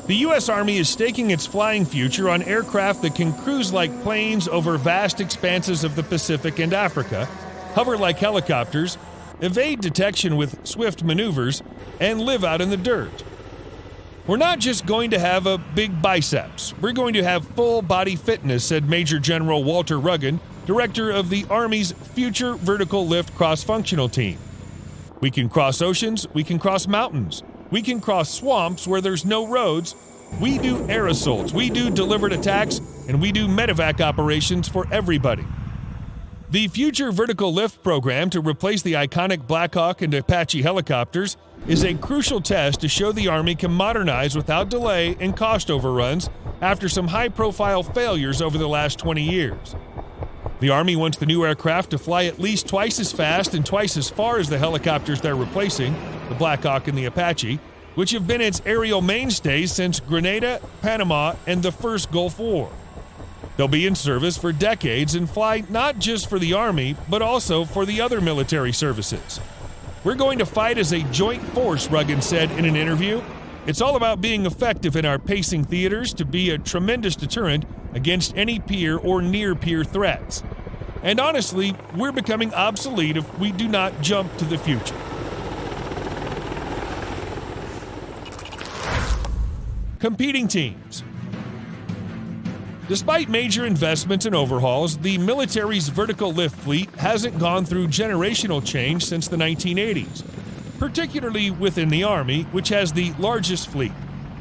The U.S. Army is staking its flying future on aircraft that can cruise like planes over vast expanses of the Pacific and Africa, hover like helicopters, evade detection with swift maneuvers, and live out in the dirt. We're not just going to have a big biceps. We're going to have full body fitness, said Major General Walter Reagan, director of the Army's Future Vertical Lift Cross-Functional Team. We can cross oceans, we can cross mountains, we can cross swamps where there's no roads, we do air assaults, we do delivered attacks, and we do medevac operations for everybody. The Future Vertical Lift program to replace the iconic Black Hawk and Apache helicopters is a crucial test to show the Army can modernize without delay and cost overruns after some high-profile failures over the last 20 years. The Army wants the new aircraft to fly at least twice as fast and twice as far as the helicopters they're replacing, the Black Hawk and the Apache, which have been its aerial mainstays since Grenada, Panama, and the first Gulf War. They'll be in service for decades and fly not just for the Army, but also for the other military services. We're going to fight as a joint force, Reagan said in an interview. It's all about being effective in our pacing theaters to be a tremendous deterrent against any peer or near-peer threats. And honestly, we're becoming obsolete if we do not jump to the future. Competing teams. Despite major investments and overhauls, the military's vertical lift fleet hasn't gone through generational change since the 1980s, particularly within the Army, which has the largest fleet.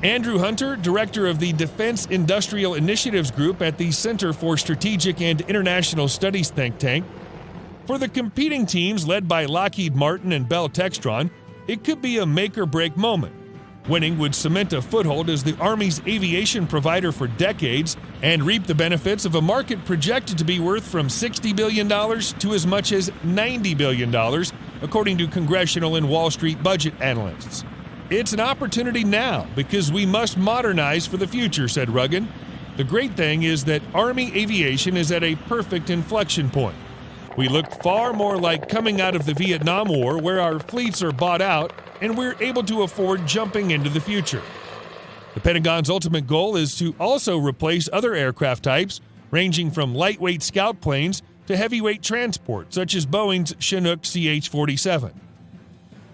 Andrew Hunter, director of the Defense Industrial Initiatives Group at the Center for Strategic and International Studies think tank, for the competing teams led by Lockheed Martin and Bell Textron, it could be a make-or-break moment. Winning would cement a foothold as the Army's aviation provider for decades and reap the benefits of a market projected to be worth from $60 billion to as much as $90 billion, according to congressional and Wall Street budget analysts. It's an opportunity now because we must modernize for the future, said Reagan. The great thing is that Army aviation is at a perfect inflection point. We look far more like coming out of the Vietnam War, where our fleets are bought out and we're able to afford jumping into the future. The Pentagon's ultimate goal is to also replace other aircraft types, ranging from lightweight scout planes to heavyweight transport, such as Boeing's Chinook CH-47.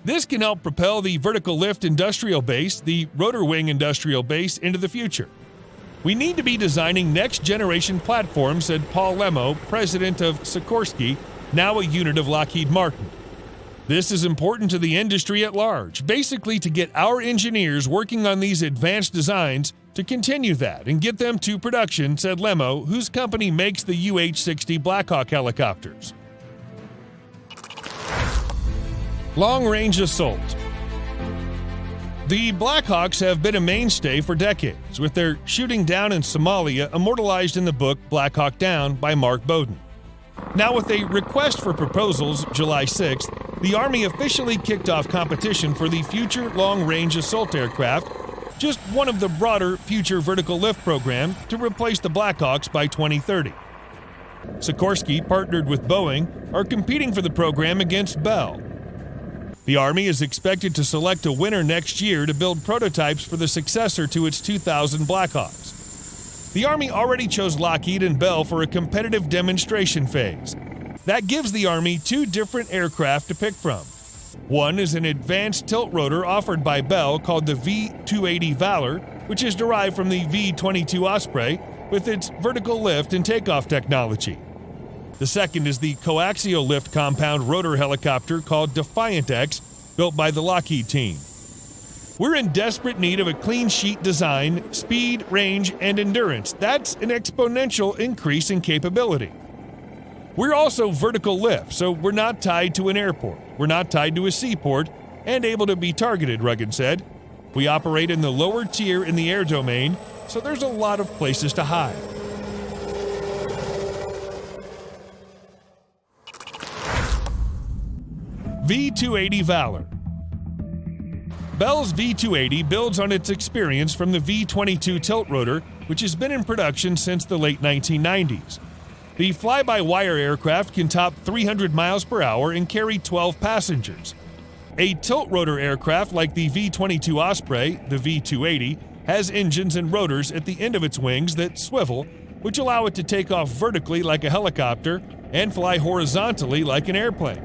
This can help propel the vertical lift industrial base, the rotor wing industrial base, into the future. We need to be designing next-generation platforms, said Paul Lemo, president of Sikorsky, now a unit of Lockheed Martin. This is important to the industry at large, basically to get our engineers working on these advanced designs to continue that and get them to production, said Lemo, whose company makes the UH-60 Black Hawk helicopters. Long-range assault. The Black Hawks have been a mainstay for decades, with their shooting down in Somalia immortalized in the book Black Hawk Down by Mark Bowden. Now, with a request for proposals July 6th, the Army officially kicked off competition for the Future Long-Range Assault Aircraft, just one of the broader Future Vertical Lift program to replace the Black Hawks by 2030. Sikorsky, partnered with Boeing, are competing for the program against Bell. The Army is expected to select a winner next year to build prototypes for the successor to its 2000 Blackhawks. The Army already chose Lockheed and Bell for a competitive demonstration phase. That gives the Army two different aircraft to pick from. One is an advanced tilt rotor offered by Bell called the V-280 Valor, which is derived from the V-22 Osprey with its vertical lift and takeoff technology. The second is the coaxial lift compound rotor helicopter called Defiant X, built by the Lockheed team. We're in desperate need of a clean sheet design, speed, range, and endurance. That's an exponential increase in capability. We're also vertical lift, so we're not tied to an airport. We're not tied to a seaport and able to be targeted, Reagan said. We operate in the lower tier in the air domain, so there's a lot of places to hide. V-280 Valor. Bell's V-280 builds on its experience from the V-22 tilt rotor, which has been in production since the late 1990s. The fly-by-wire aircraft can top 300 miles per hour and carry 12 passengers. A tilt rotor aircraft like the V-22 Osprey, the V-280, has engines and rotors at the end of its wings that swivel, which allow it to take off vertically like a helicopter and fly horizontally like an airplane.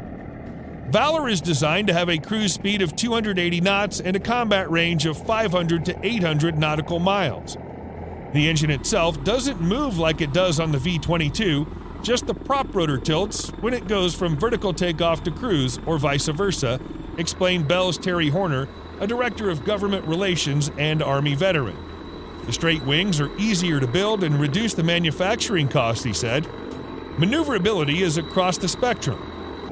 Valor is designed to have a cruise speed of 280 knots and a combat range of 500 to 800 nautical miles. The engine itself doesn't move like it does on the V-22, just the prop rotor tilts when it goes from vertical takeoff to cruise or vice versa, explained Bell's Terry Horner, a director of government relations and Army veteran. The straight wings are easier to build and reduce the manufacturing costs, he said. Maneuverability is across the spectrum.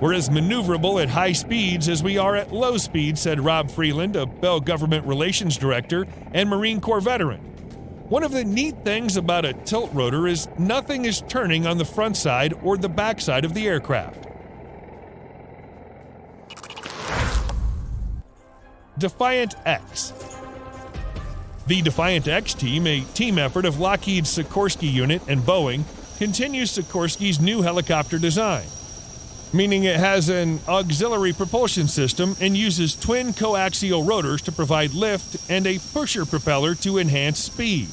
We're as maneuverable at high speeds as we are at low speeds, said Rob Freeland, a Bell Government Relations Director and Marine Corps veteran. One of the neat things about a tilt rotor is nothing is turning on the front side or the back side of the aircraft. Defiant X. The Defiant X team, a team effort of Lockheed's Sikorsky unit and Boeing, continues Sikorsky's new helicopter design, meaning it has an auxiliary propulsion system and uses twin coaxial rotors to provide lift and a pusher propeller to enhance speed.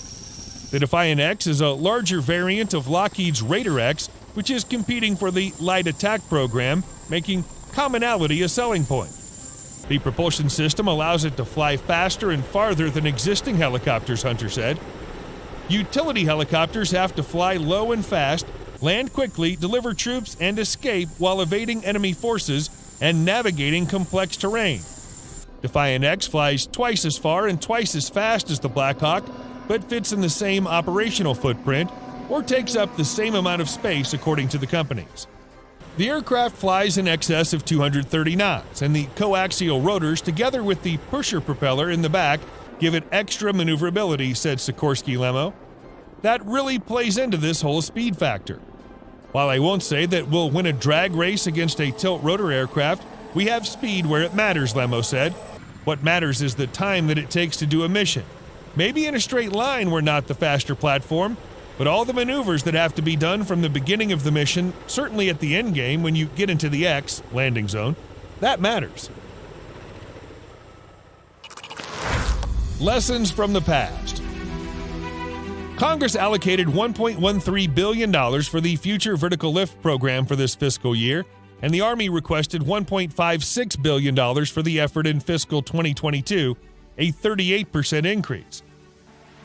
The Defiant X is a larger variant of Lockheed's Raider X, which is competing for the Light Attack program, making commonality a selling point. The propulsion system allows it to fly faster and farther than existing helicopters, Hunter said. Utility helicopters have to fly low and fast, land quickly, deliver troops, and escape while evading enemy forces and navigating complex terrain. Defiant X flies twice as far and twice as fast as the Black Hawk, but fits in the same operational footprint or takes up the same amount of space, according to the companies. The aircraft flies in excess of 230 knots, and the coaxial rotors, together with the pusher propeller in the back, give it extra maneuverability, said Sikorsky-Lemo. That really plays into this whole speed factor. While I won't say that we'll win a drag race against a tilt rotor aircraft, we have speed where it matters, Lemo said. What matters is the time that it takes to do a mission. Maybe in a straight line we're not the faster platform, but all the maneuvers that have to be done from the beginning of the mission, certainly at the end game when you get into the X, landing zone, that matters. Lessons from the past. Congress allocated $1.13 billion for the Future Vertical Lift program for this fiscal year, and the Army requested $1.56 billion for the effort in fiscal 2022, a 38% increase.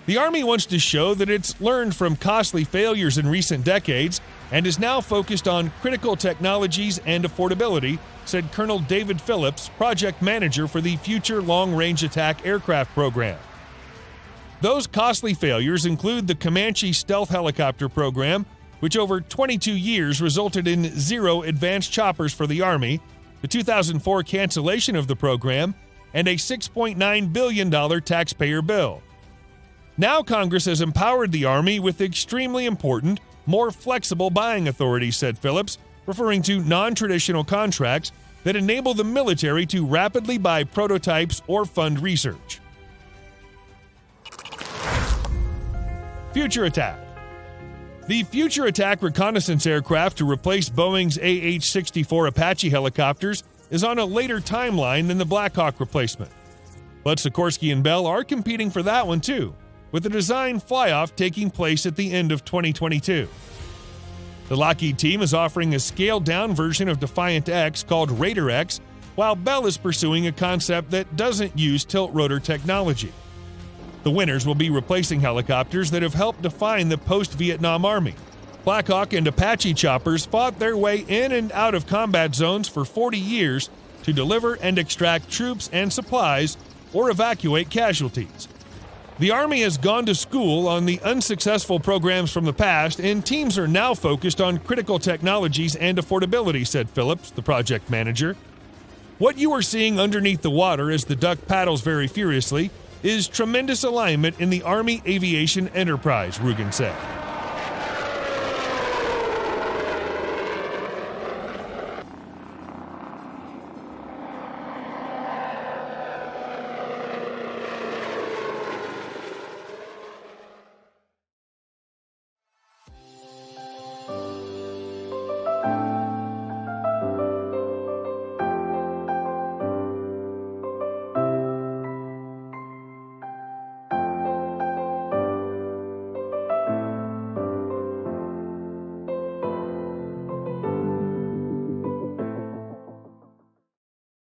The Army wants to show that it's learned from costly failures in recent decades and is now focused on critical technologies and affordability, said Colonel David Phillips, project manager for the Future Long-Range Attack Aircraft program. Those costly failures include the Comanche stealth helicopter program, which over 22 years resulted in 0 advanced choppers for the Army, the 2004 cancellation of the program, and a $6.9 billion taxpayer bill. Now Congress has empowered the Army with extremely important, more flexible buying authority, said Phillips, referring to non-traditional contracts that enable the military to rapidly buy prototypes or fund research. Future Attack. The Future Attack reconnaissance aircraft to replace Boeing's AH-64 Apache helicopters is on a later timeline than the Black Hawk replacement. But Sikorsky and Bell are competing for that one too, with the design fly-off taking place at the end of 2022. The Lockheed team is offering a scaled-down version of Defiant X called Raider X, while Bell is pursuing a concept that doesn't use tilt-rotor technology. The winners will be replacing helicopters that have helped define the post-Vietnam Army. Black Hawk and Apache choppers fought their way in and out of combat zones for 40 years to deliver and extract troops and supplies or evacuate casualties. The Army has gone to school on the unsuccessful programs from the past, and teams are now focused on critical technologies and affordability, said Phillips, the project manager. What you are seeing underneath the water as the duck paddles very furiously is tremendous alignment in the Army aviation enterprise, Reagan said.